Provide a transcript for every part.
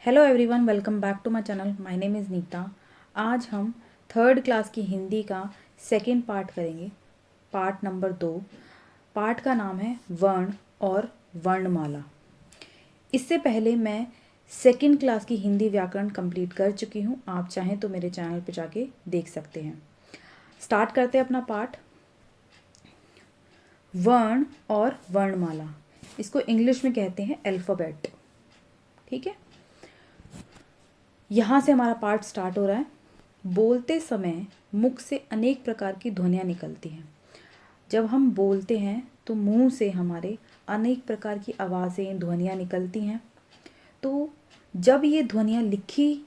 Hello everyone, welcome back to my channel. My name is Neeta. आज हम third class की हिंदी का सेकंड पार्ट करेंगे, पार्ट नंबर 2। पार्ट का नाम है वर्ण और वर्णमाला। इससे पहले मैं सेकंड क्लास की हिंदी व्याकरण कंप्लीट कर चुकी हूँ। आप चाहें तो मेरे चैनल पर जाके देख सकते हैं। स्टार्ट करते हैं अपना पार्ट। वर्ण और वर्णमाला, इसको इंग्लिश में कहते हैं अल्फ़ाबेट। ठीक है, यहाँ से हमारा पार्ट स्टार्ट हो रहा है। बोलते समय मुख से अनेक प्रकार की ध्वनियाँ निकलती हैं। जब हम बोलते हैं तो मुंह से हमारे अनेक प्रकार की आवाज़ें, ध्वनियाँ निकलती हैं। तो जब ये ध्वनियाँ लिखी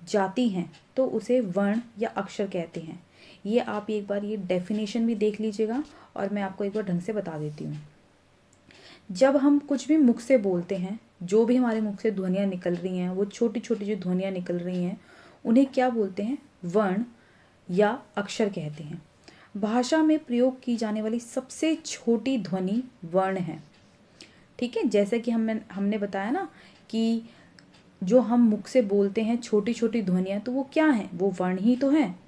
जाती हैं तो उसे वर्ण या अक्षर कहते हैं। ये आप एक बार ये डेफिनेशन भी देख लीजिएगा और मैं आपको एक बार ढंग से बता देती हूँ। जब हम कुछ भी मुख से बोलते हैं, जो भी हमारे मुख से ध्वनियाँ निकल रही हैं, वो छोटी छोटी जो ध्वनियाँ निकल रही हैं, उन्हें क्या बोलते हैं? वर्ण या अक्षर कहते हैं। भाषा में प्रयोग की जाने वाली सबसे छोटी ध्वनि वर्ण है। ठीक है, जैसे कि हमने बताया ना कि जो हम मुख से बोलते हैं छोटी छोटी ध्वनियाँ, तो वो क्या हैं? वो वर्ण ही तो हैं।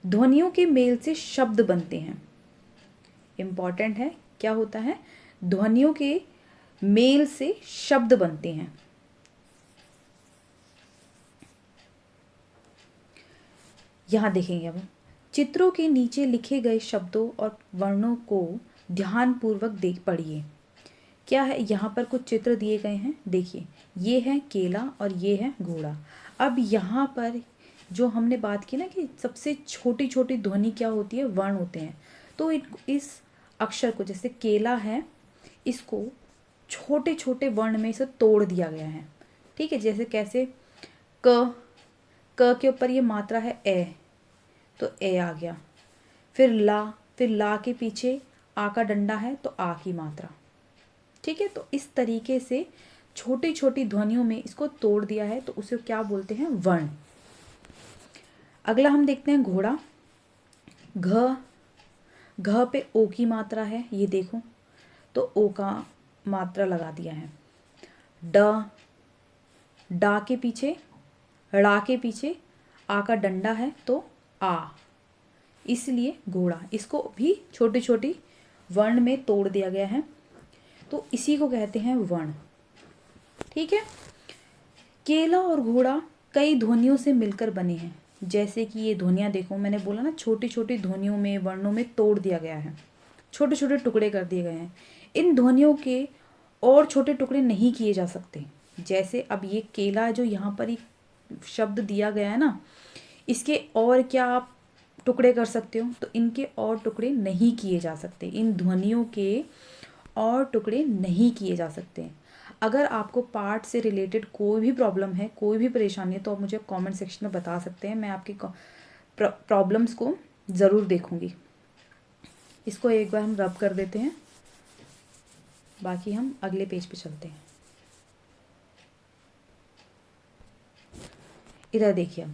ध्वनियों के मेल से शब्द बनते हैं। इम्पॉर्टेंट है, क्या होता है? ध्वनियों के मेल से शब्द बनते हैं। यहाँ देखेंगे अब चित्रों के नीचे लिखे गए शब्दों और वर्णों को ध्यानपूर्वक देख पढ़िए। क्या है? यहाँ पर कुछ चित्र दिए गए हैं। देखिए, ये है केला और ये है घोड़ा। अब यहाँ पर जो हमने बात की ना कि सबसे छोटी छोटी ध्वनि क्या होती है? वर्ण होते हैं। तो इस अक्षर को, जैसे केला है, इसको छोटे छोटे वर्ण में इसे तोड़ दिया गया है। ठीक है, जैसे कैसे? क के ऊपर ये मात्रा है ए, तो ए आ गया। फिर ला के पीछे आ का डंडा है, तो आ की मात्रा। ठीक है, तो इस तरीके से छोटी छोटी ध्वनियों में इसको तोड़ दिया है, तो उसे क्या बोलते हैं? वर्ण। अगला हम देखते हैं घोड़ा। घ पे ओ की मात्रा है, ये देखो, तो ओ का मात्रा लगा दिया है। डा के पीछे, ड़ा के पीछे आ का डंडा है, तो आ, इसलिए घोड़ा। इसको भी छोटी छोटी वर्ण में तोड़ दिया गया है, तो इसी को कहते हैं वर्ण। ठीक है, केला और घोड़ा कई ध्वनियों से मिलकर बने हैं। जैसे कि ये ध्वनियाँ देखो, मैंने बोला ना छोटी छोटी ध्वनियों में, वर्णों में तोड़ दिया गया है, छोटे छोटे टुकड़े कर दिए गए हैं। इन ध्वनियों के और छोटे टुकड़े नहीं किए जा सकते। जैसे अब ये केला जो यहाँ पर एक शब्द दिया गया है ना, इसके और क्या आप टुकड़े कर सकते हो? तो इनके और टुकड़े नहीं किए जा सकते। इन ध्वनियों के और टुकड़े नहीं किए जा सकते। अगर आपको पार्ट से रिलेटेड कोई भी प्रॉब्लम है, कोई भी परेशानी है, तो आप मुझे कमेंट सेक्शन में बता सकते हैं। मैं आपकी प्रॉब्लम्स को ज़रूर देखूंगी। इसको एक बार हम रब कर देते हैं, बाकी हम अगले पेज पे चलते हैं। इधर देखिए,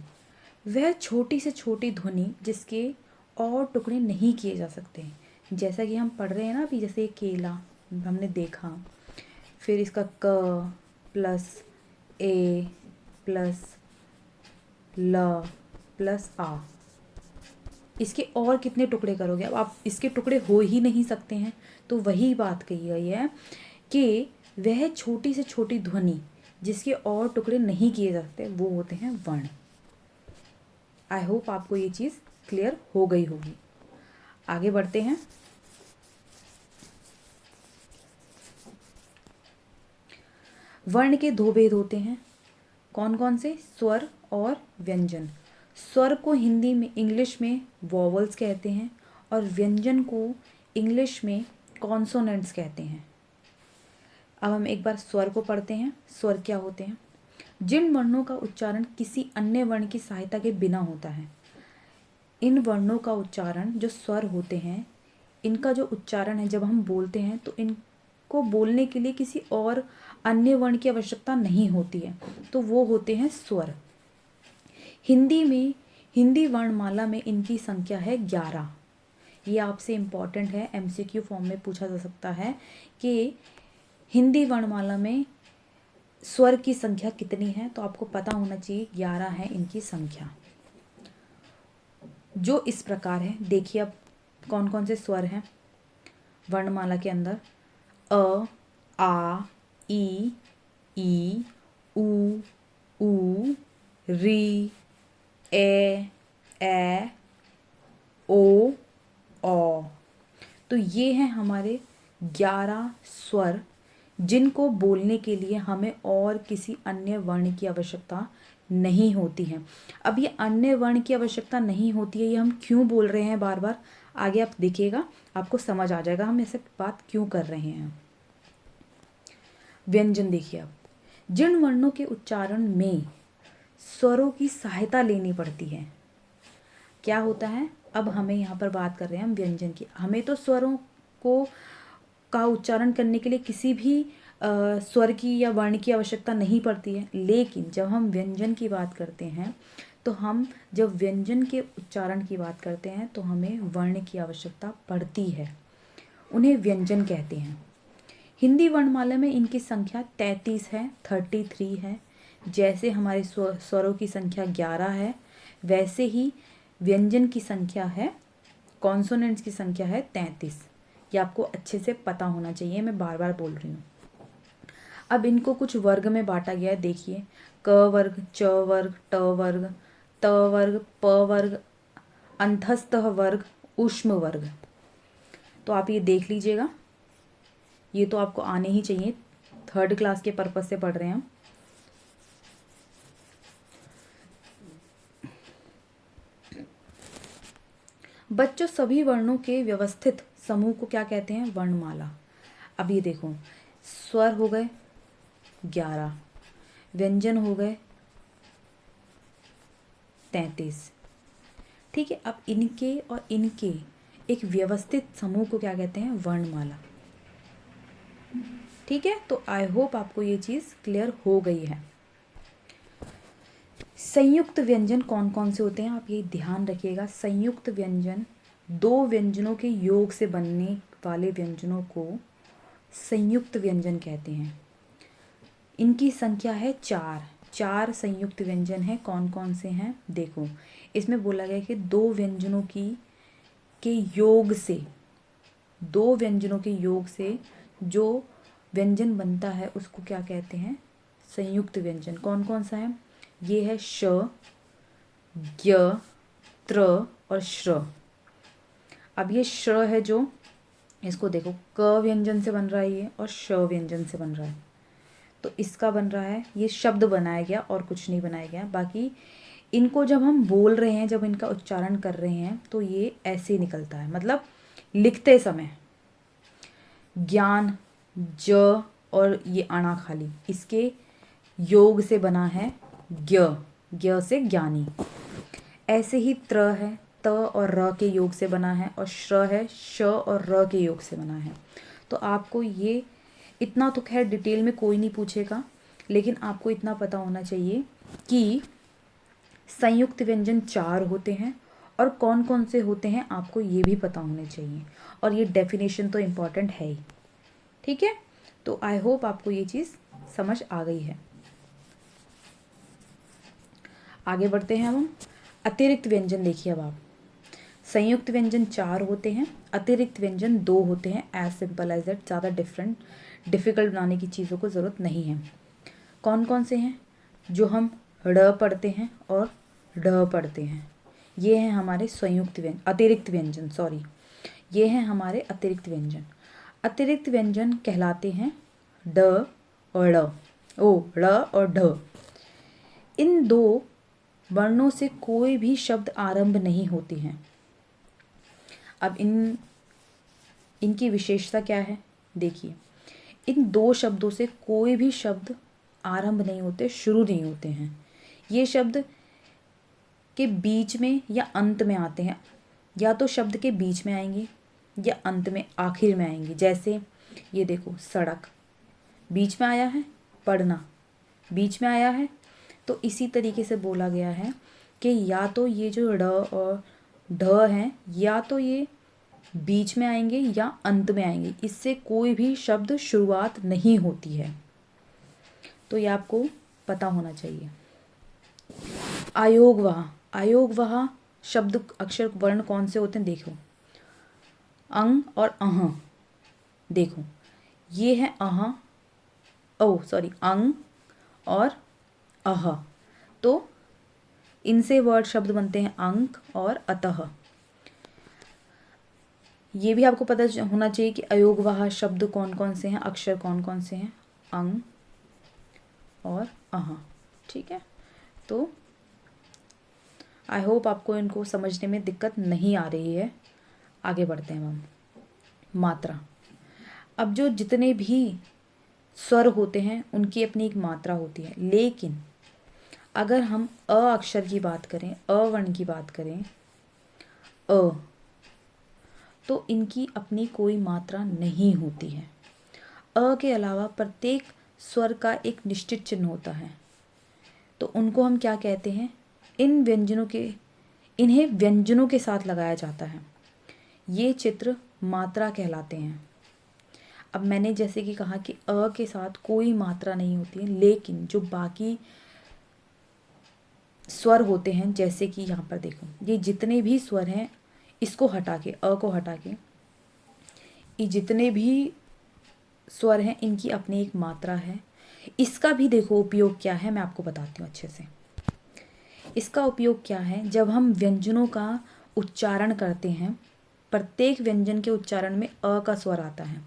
वह छोटी से छोटी ध्वनि जिसके और टुकड़े नहीं किए जा सकते। जैसा कि हम पढ़ रहे हैं ना अभी, जैसे ये केला हमने देखा, फिर इसका क प्लस ए प्लस ल प्लस आ, इसके और कितने टुकड़े करोगे? अब आप इसके टुकड़े हो ही नहीं सकते हैं। तो वही बात कही गई है कि वह छोटी से छोटी ध्वनि जिसके और टुकड़े नहीं किए जा सकते, वो होते हैं वर्ण। आई होप आपको ये चीज़ क्लियर हो गई होगी। आगे बढ़ते हैं। वर्ण के दो भेद होते हैं। कौन कौन से? स्वर और व्यंजन। स्वर को हिंदी में, इंग्लिश में वॉवल्स कहते हैं, और व्यंजन को इंग्लिश में कॉन्सोनेंट्स कहते हैं। अब हम एक बार स्वर को पढ़ते हैं। स्वर क्या होते हैं? जिन वर्णों का उच्चारण किसी अन्य वर्ण की सहायता के बिना होता है। इन वर्णों का उच्चारण, जो स्वर होते हैं, इनका जो उच्चारण है, जब हम बोलते हैं तो इनको बोलने के लिए किसी और अन्य वर्ण की आवश्यकता नहीं होती है, तो वो होते हैं स्वर। हिंदी में, हिंदी वर्णमाला में इनकी संख्या है 11। ये आपसे इम्पॉर्टेंट है, एमसीक्यू फॉर्म में पूछा जा सकता है कि हिंदी वर्णमाला में स्वर की संख्या कितनी है, तो आपको पता होना चाहिए 11 है इनकी संख्या, जो इस प्रकार है। देखिए अब कौन कौन से स्वर हैं वर्णमाला के अंदर। अ, आ, ई, उ, री, ए, ओ, औ। तो ये हैं हमारे 11 स्वर, जिनको बोलने के लिए हमें और किसी अन्य वर्ण की आवश्यकता नहीं होती है। अब ये अन्य वर्ण की आवश्यकता नहीं होती है, ये हम क्यों बोल रहे हैं बार बार, आगे आप देखिएगा, आपको समझ आ जाएगा हम ऐसे बात क्यों कर रहे हैं। व्यंजन देखिए, अब जिन वर्णों के उच्चारण में स्वरों की सहायता लेनी पड़ती है, क्या होता है, अब हमें यहाँ पर बात कर रहे हैं हम व्यंजन की। हमें तो स्वरों को का उच्चारण करने के लिए किसी भी स्वर की या वर्ण की आवश्यकता नहीं पड़ती है, लेकिन जब हम व्यंजन की बात करते हैं, तो हम जब व्यंजन के उच्चारण की बात करते हैं तो हमें वर्ण की आवश्यकता पड़ती है, उन्हें व्यंजन कहते हैं। हिंदी वर्णमाला में इनकी संख्या 33 है, 33 है। जैसे हमारे स्वरों की संख्या 11 है, वैसे ही व्यंजन की संख्या है, कॉन्सोनेंट्स की संख्या है 33। ये आपको अच्छे से पता होना चाहिए, मैं बार बार बोल रही हूँ। अब इनको कुछ वर्ग में बांटा गया है, देखिए, क वर्ग, च वर्ग, ट वर्ग, त वर्ग, प वर्ग, अंतस्थ वर्ग, ऊष्म वर्ग। तो आप ये देख लीजिएगा, ये तो आपको आने ही चाहिए, 3rd क्लास के पर्पज से पढ़ रहे हैं हम। बच्चों, सभी वर्णों के व्यवस्थित समूह को क्या कहते हैं, वर्णमाला। अब ये देखो, स्वर हो गए 11, व्यंजन हो गए 33, ठीक है। अब इनके और इनके एक व्यवस्थित समूह को क्या कहते हैं, वर्णमाला, ठीक है। तो आई होप आपको ये चीज़ क्लियर हो गई है। संयुक्त व्यंजन कौन कौन से होते हैं, आप ये ध्यान रखिएगा। संयुक्त व्यंजन 2 व्यंजनों के योग से बनने वाले व्यंजनों को संयुक्त व्यंजन कहते हैं। इनकी संख्या है 4 संयुक्त व्यंजन हैं। कौन कौन से हैं, देखो, इसमें बोला गया कि 2 व्यंजनों के योग से, 2 व्यंजनों के योग से जो व्यंजन बनता है उसको क्या कहते हैं, संयुक्त व्यंजन। कौन कौन सा है, ये है श, ज्ञ, त्र और श्र। अब ये श्र है जो, इसको देखो, क व्यंजन से बन रहा है ये, और श व्यंजन से बन रहा है। तो इसका बन रहा है, ये शब्द बनाया गया और कुछ नहीं बनाया गया। बाकी इनको जब हम बोल रहे हैं, जब इनका उच्चारण कर रहे हैं, तो ये ऐसे निकलता है, मतलब लिखते समय ज्ञान, ज और ये अणा खाली, इसके योग से बना है ज्ञ, ज्ञ से ज्ञानी। ऐसे ही त्र है, त और र के योग से बना है, और श्र है, श और र के योग से बना है। तो आपको ये इतना तो खैर डिटेल में कोई नहीं पूछेगा, लेकिन आपको इतना पता होना चाहिए कि संयुक्त व्यंजन 4 होते हैं, और कौन कौन से होते हैं आपको ये भी पता होने चाहिए, और ये डेफिनेशन तो इम्पॉर्टेंट है ही, ठीक है। तो आई होप आपको ये चीज़ समझ आ गई है। आगे बढ़ते हैं हम अतिरिक्त व्यंजन। देखिए अब आप, संयुक्त व्यंजन 4 होते हैं, अतिरिक्त व्यंजन 2 होते हैं। एज सिंपल एज दैट, ज़्यादा डिफ़िकल्ट बनाने की चीज़ों को ज़रूरत नहीं है। कौन कौन से हैं, जो हम ड़ पढ़ते हैं और ढ पढ़ते हैं, ये हैं हमारे संयुक्त व्यंजन, अतिरिक्त व्यंजन, सॉरी, ये हैं हमारे अतिरिक्त व्यंजन। अतिरिक्त व्यंजन कहलाते हैं ड और ड़, ड़ और ढ। इन 2 वर्णों से कोई भी शब्द आरंभ नहीं होती हैं। अब इनकी विशेषता क्या है, देखिए, इन 2 शब्दों से कोई भी शब्द आरंभ नहीं होते, शुरू नहीं होते हैं। ये शब्द के बीच में या अंत में आते हैं, या तो शब्द के बीच में आएंगे या अंत में, आखिर में आएंगे। जैसे ये देखो, सड़क बीच में आया है, पढ़ना बीच में आया है। तो इसी तरीके से बोला गया है कि या तो ये जो ड़ और ढ हैं, या तो ये बीच में आएंगे या अंत में आएंगे, इससे कोई भी शब्द शुरुआत नहीं होती है। तो ये आपको पता होना चाहिए। आयोगवाह, आयोगवाह शब्द अक्षर वर्ण कौन से होते हैं? देखो, अंग और अह। देखो ये है अह, ओ सॉरी, अंग और अह, तो इनसे वर्ड शब्द बनते हैं अंक और अतः। ये भी आपको पता होना चाहिए कि अयोगवाह शब्द कौन कौन से हैं, अक्षर कौन कौन से हैं, अंग और अह। ठीक है, तो आई होप आपको इनको समझने में दिक्कत नहीं आ रही है। आगे बढ़ते हैं हम। मात्रा। अब जो जितने भी स्वर होते हैं उनकी अपनी एक मात्रा होती है, लेकिन अगर हम अ अक्षर की बात करें, अ वर्ण की बात करें, अ, तो इनकी अपनी कोई मात्रा नहीं होती है। अ के अलावा प्रत्येक स्वर का एक निश्चित चिन्ह होता है, तो उनको हम क्या कहते हैं? इन्हें व्यंजनों के साथ लगाया जाता है। ये चित्र मात्रा कहलाते हैं। अब मैंने जैसे कि कहा कि अ के साथ कोई मात्रा नहीं होती है, लेकिन जो बाकी स्वर होते हैं, जैसे कि यहाँ पर देखो, ये जितने भी स्वर हैं, इसको हटा के, अ को हटा के, ये जितने भी स्वर हैं इनकी अपनी एक मात्रा है। इसका भी देखो उपयोग क्या है, मैं आपको बताती हूँ अच्छे से। इसका उपयोग क्या है? जब हम व्यंजनों का उच्चारण करते हैं, प्रत्येक व्यंजन के उच्चारण में अ का स्वर आता है।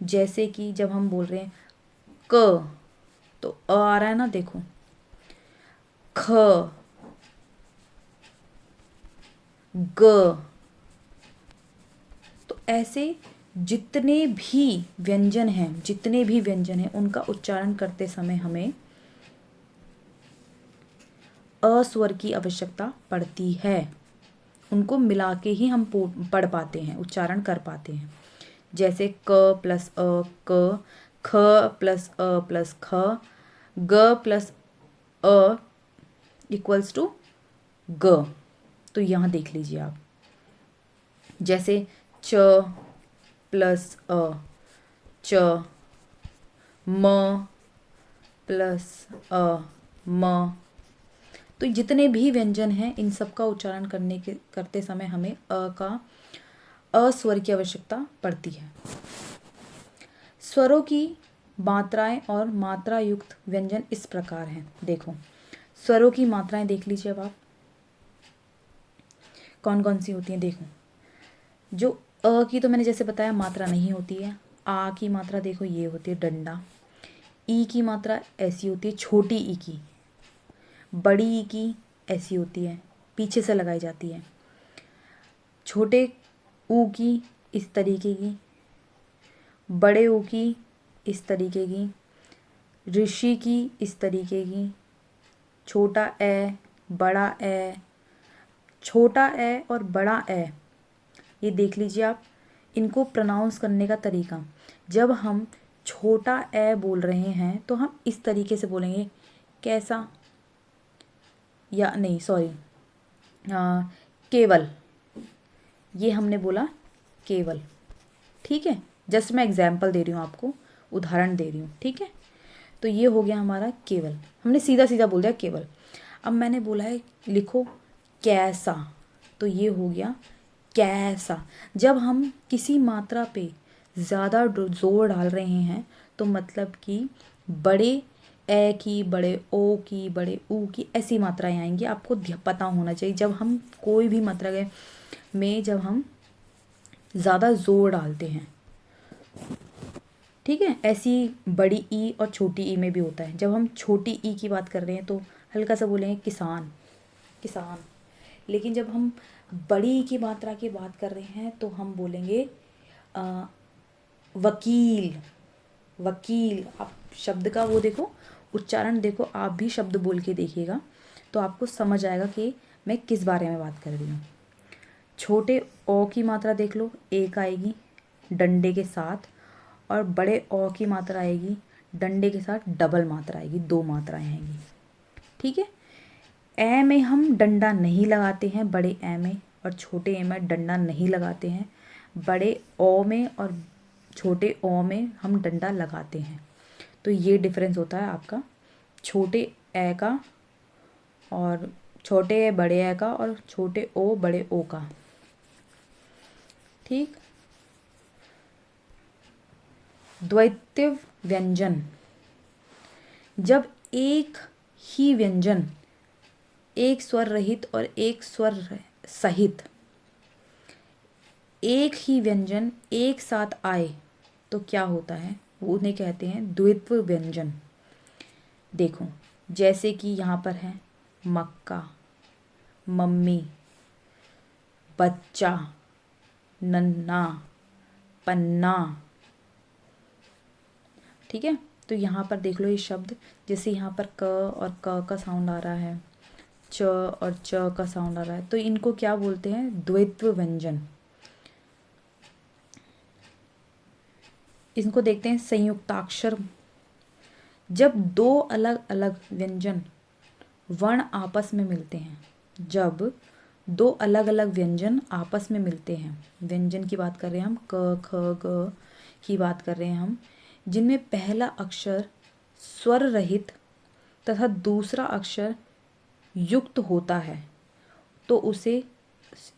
जैसे कि जब हम बोल रहे हैं क, तो अ आ रहा है ना, देखो, ख, ग, तो ऐसे जितने भी व्यंजन हैं उनका उच्चारण करते समय हमें अ स्वर की आवश्यकता पड़ती है। उनको मिला के ही हम पढ़ पाते हैं, उच्चारण कर पाते हैं। जैसे क प्लस अ क, ख प्लस अ प्लस ख, ग प्लस अ इक्वल्स टू ग। तो यहाँ देख लीजिए आप, जैसे च प्लस अ, च, म प्लस अ, म। तो जितने भी व्यंजन हैं इन सब का उच्चारण करते समय हमें अ स्वर की आवश्यकता पड़ती है। स्वरों की मात्राएं और मात्रा युक्त व्यंजन इस प्रकार हैं। देखो, स्वरों की मात्राएं देख लीजिए अब आप, कौन कौन सी होती हैं। देखो, जो अ की तो मैंने जैसे बताया मात्रा नहीं होती है। आ की मात्रा देखो ये होती है डंडा। ई की मात्रा ऐसी होती है, छोटी ई की। बड़ी ई की ऐसी होती है, पीछे से लगाई जाती है। छोटे ऊ की इस तरीके की, बड़े ऊ की इस तरीके की, ऋषि की इस तरीके की, छोटा ए, बड़ा ए, छोटा ए और बड़ा ए, ये देख लीजिए आप। इनको प्रोनाउंस करने का तरीका, जब हम छोटा ए बोल रहे हैं तो हम इस तरीके से बोलेंगे, कैसा, या नहीं सॉरी, केवल, ये हमने बोला केवल। ठीक है, जस्ट मैं एग्जाम्पल दे रही हूँ आपको, उदाहरण दे रही हूँ। ठीक है, तो ये हो गया हमारा केवल, हमने सीधा सीधा बोल दिया केवल। अब मैंने बोला है लिखो कैसा, तो ये हो गया कैसा। जब हम किसी मात्रा पे ज़्यादा जोर डाल रहे हैं तो मतलब कि बड़े ए की, बड़े ओ की, बड़े ऊ की ऐसी मात्राएं आएंगी। आपको पता होना चाहिए, जब हम कोई भी मात्रा में जब हम ज़्यादा जोर डालते हैं, ठीक है, ऐसी बड़ी ई और छोटी ई में भी होता है। जब हम छोटी ई की बात कर रहे हैं तो हल्का सा बोलेंगे किसान, किसान। लेकिन जब हम बड़ी ई की मात्रा की बात कर रहे हैं तो हम बोलेंगे वकील, वकील। आप शब्द का वो देखो, उच्चारण देखो, आप भी शब्द बोल के देखिएगा तो आपको समझ आएगा कि मैं किस बारे में बात कर रही हूँ। छोटे ओ की मात्रा देख लो, एक आएगी डंडे के साथ, और बड़े ओ की मात्रा आएगी डंडे के साथ डबल मात्रा आएगी, दो मात्राएं आएंगी। ठीक है, ए में हम डंडा नहीं लगाते हैं, बड़े ए में, और छोटे ए में डंडा नहीं लगाते हैं। बड़े ओ में और छोटे ओ में हम डंडा लगाते हैं। तो ये डिफरेंस होता है आपका छोटे ए का और छोटे ए बड़े ए का और छोटे ओ बड़े ओ का। ठीक। द्वैत्व व्यंजन, जब एक ही व्यंजन एक स्वर रहित और एक स्वर सहित एक ही व्यंजन एक साथ आए तो क्या होता है, वो उन्हें कहते हैं द्वित्व व्यंजन। देखो जैसे कि यहाँ पर है मक्का, मम्मी, बच्चा, नन्ना, पन्ना। ठीक है, तो यहाँ पर देख लो ये शब्द, जैसे यहाँ पर क और क का साउंड आ रहा है, च और च का साउंड आ रहा है, तो इनको क्या बोलते हैं, द्वैत्व व्यंजन। इनको देखते हैं संयुक्ताक्षर। जब दो अलग अलग व्यंजन वर्ण आपस में मिलते हैं, जब दो अलग अलग व्यंजन आपस में मिलते हैं, व्यंजन की बात कर रहे हैं हम, क ख ग की बात कर रहे हैं हम, जिनमें पहला अक्षर स्वर रहित तथा दूसरा अक्षर युक्त होता है तो उसे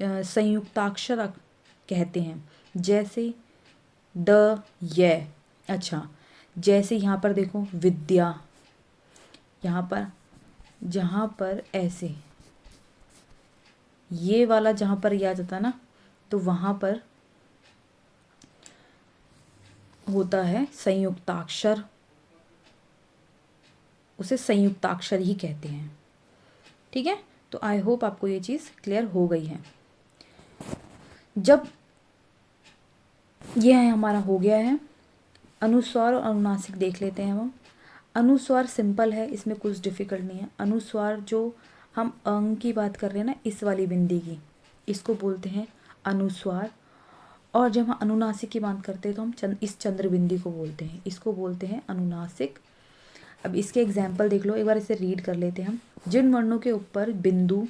संयुक्ताक्षर कहते हैं। जैसे ड य। अच्छा, जैसे यहाँ पर देखो विद्या, यहाँ पर जहाँ पर ऐसे ये वाला जहाँ पर ये आ जाता ना, तो वहाँ पर होता है संयुक्ताक्षर, उसे संयुक्ताक्षर ही कहते हैं। ठीक है, तो आई होप आपको ये चीज़ क्लियर हो गई है। जब यह हमारा हो गया है, अनुस्वार और अनुनासिक देख लेते हैं हम। अनुस्वार सिंपल है, इसमें कुछ डिफिकल्ट नहीं है। अनुस्वार जो हम अंग की बात कर रहे हैं ना, इस वाली बिंदी की, इसको बोलते हैं अनुस्वार। और जब हम अनुनासिक की बात करते हैं तो हम इस चंद्र बिंदी को बोलते हैं, इसको बोलते हैं अनुनासिक। अब इसके एग्जाम्पल देख लो, एक बार इसे रीड कर लेते हैं हम। जिन वर्णों के ऊपर बिंदु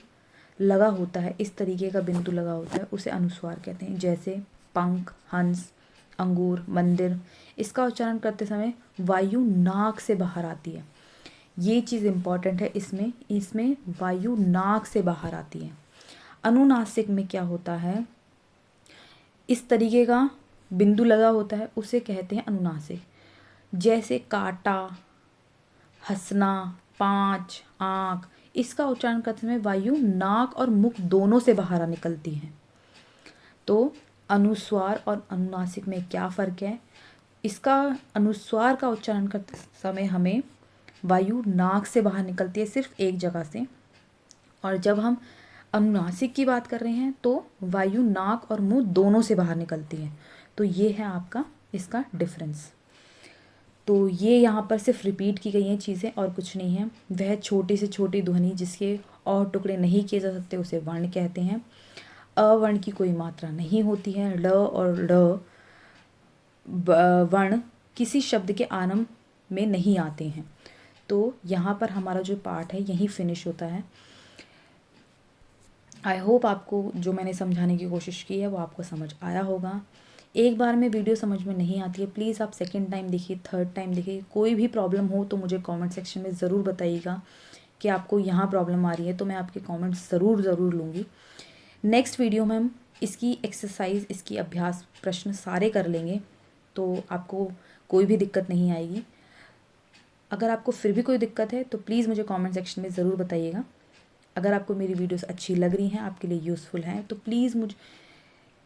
लगा होता है, इस तरीके का बिंदु लगा होता है, उसे अनुस्वार कहते हैं। जैसे पंख, हंस, अंगूर, मंदिर। इसका उच्चारण करते समय वायु नाक से बाहर आती है, ये चीज़ इम्पॉर्टेंट है। इसमें वायु नाक से बाहर आती है। अनुनासिक में क्या होता है, इस तरीके का बिंदु लगा होता है, उसे कहते हैं अनुनासिक। जैसे काटा, हंसना, पाँच, आँख। इसका उच्चारण करते समय वायु नाक और मुख दोनों से बाहर निकलती है। तो अनुस्वार और अनुनासिक में क्या फ़र्क है, इसका अनुस्वार का उच्चारण करते समय हमें वायु नाक से बाहर निकलती है, सिर्फ एक जगह से। और जब हम अनुनासिक की बात कर रहे हैं तो वायु नाक और मुंह दोनों से बाहर निकलती है। तो ये है आपका इसका डिफरेंस। तो ये यहाँ पर सिर्फ रिपीट की गई हैं चीज़ें और कुछ नहीं है। वह छोटी से छोटी ध्वनि जिसके और टुकड़े नहीं किए जा सकते उसे वर्ण कहते हैं। अवर्ण की कोई मात्रा नहीं होती है। ड़ और ड़ वर्ण किसी शब्द के आरंभ में नहीं आते हैं। तो यहाँ पर हमारा जो पार्ट है यहीं फिनिश होता है। आई होप आपको जो मैंने समझाने की कोशिश की है वो आपको समझ आया होगा। एक बार में वीडियो समझ में नहीं आती है, प्लीज़ आप सेकंड टाइम देखिए, थर्ड टाइम देखिए। कोई भी प्रॉब्लम हो तो मुझे कमेंट सेक्शन में ज़रूर बताइएगा कि आपको यहाँ प्रॉब्लम आ रही है, तो मैं आपके कमेंट्स ज़रूर लूँगी। नेक्स्ट वीडियो में हम इसकी एक्सरसाइज, इसकी अभ्यास प्रश्न सारे कर लेंगे, तो आपको कोई भी दिक्कत नहीं आएगी। अगर आपको फिर भी कोई दिक्कत है तो प्लीज़ मुझे कमेंट सेक्शन में ज़रूर बताइएगा। अगर आपको मेरी वीडियोस अच्छी लग रही हैं, आपके लिए यूज़फुल हैं, तो प्लीज़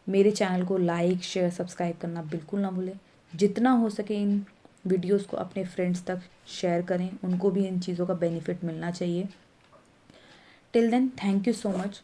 मेरे चैनल को लाइक, शेयर, सब्सक्राइब करना बिल्कुल ना भूलें। जितना हो सके इन वीडियोस को अपने फ्रेंड्स तक शेयर करें, उनको भी इन चीज़ों का बेनिफिट मिलना चाहिए। Till then, thank you so much.